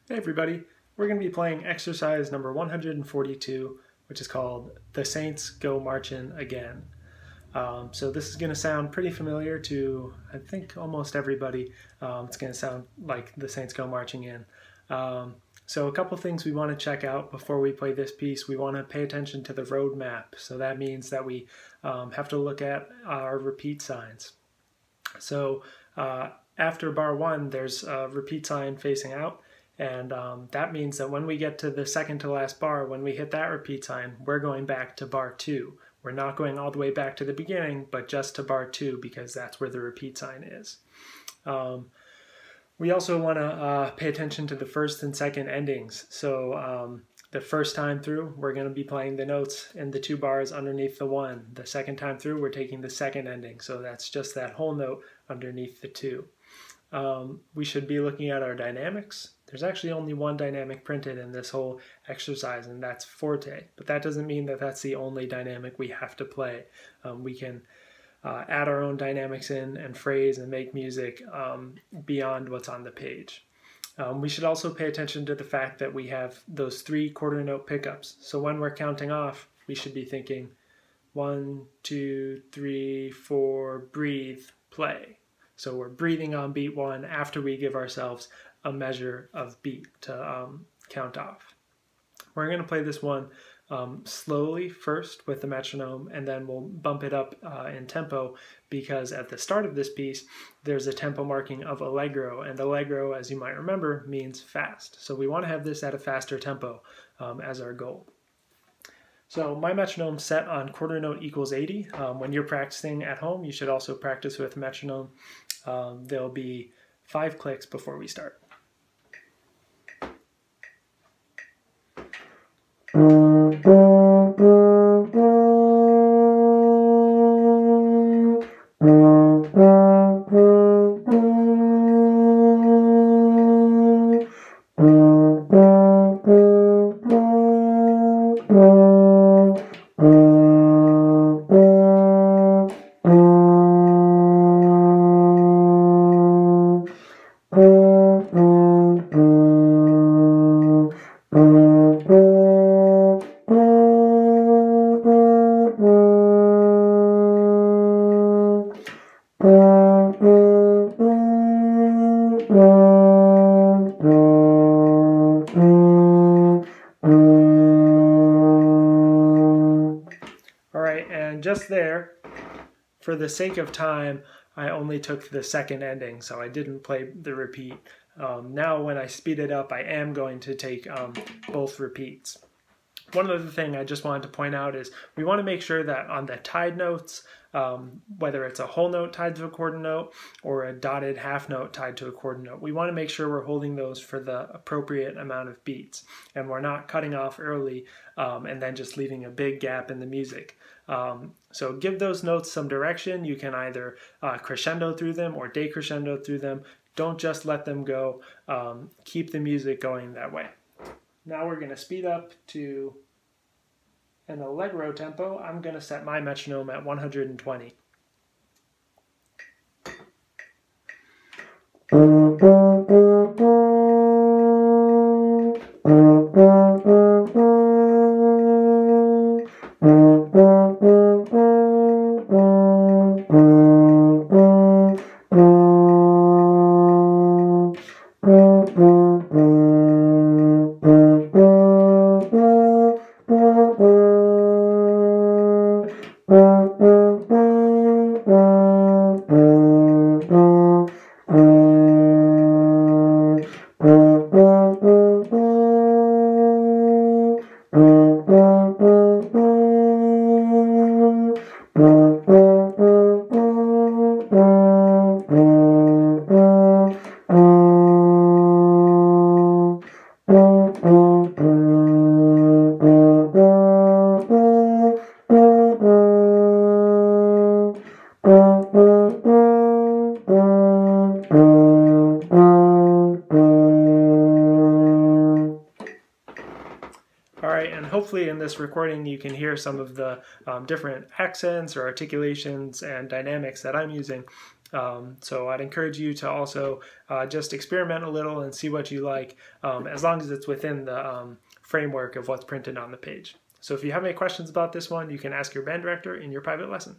Hey everybody, we're going to be playing exercise number 142, which is called The Saints Go Marchin' Again. So this is going to sound pretty familiar to, I think, almost everybody. It's going to sound like The Saints Go Marching In. So a couple things we want to check out before we play this piece. We want to pay attention to the road map. So that means that we have to look at our repeat signs. So after bar 1, there's a repeat sign facing out. And that means that when we get to the second to last bar, when we hit that repeat sign, we're going back to bar 2. We're not going all the way back to the beginning, but just to bar 2 because that's where the repeat sign is. We also want to pay attention to the first and second endings. So the first time through, we're going to be playing the notes in the 2 bars underneath the 1. The second time through, we're taking the second ending. So that's just that whole note underneath the 2. We should be looking at our dynamics. There's actually only one dynamic printed in this whole exercise, and that's forte. But that doesn't mean that that's the only dynamic we have to play. We can add our own dynamics in and phrase and make music beyond what's on the page. We should also pay attention to the fact that we have those 3 quarter note pickups. So when we're counting off, we should be thinking 1, 2, 3, 4, breathe, play. So we're breathing on beat 1 after we give ourselves a measure of beat to count off. We're going to play this one slowly first with the metronome, and then we'll bump it up in tempo because at the start of this piece there's a tempo marking of allegro, and allegro, as you might remember, means fast. So we want to have this at a faster tempo as our goal. So my metronome's set on quarter note equals 80. When you're practicing at home, you should also practice with metronome. There'll be 5 clicks before we start. Alright, and just there, for the sake of time, I only took the second ending, so I didn't play the repeat. Now when I speed it up, I am going to take both repeats. One other thing I just wanted to point out is we want to make sure that on the tied notes, whether it's a whole note tied to a quarter note or a dotted half note tied to a quarter note, we want to make sure we're holding those for the appropriate amount of beats, and we're not cutting off early and then just leaving a big gap in the music. So give those notes some direction. You can either crescendo through them or decrescendo through them. Don't just let them go. Keep the music going that way. Now we're going to speed up to an allegro tempo. I'm going to set my metronome at 120. Alright, and hopefully in this recording you can hear some of the different accents or articulations and dynamics that I'm using. So I'd encourage you to also just experiment a little and see what you like, as long as it's within the framework of what's printed on the page. So if you have any questions about this one, you can ask your band director in your private lesson.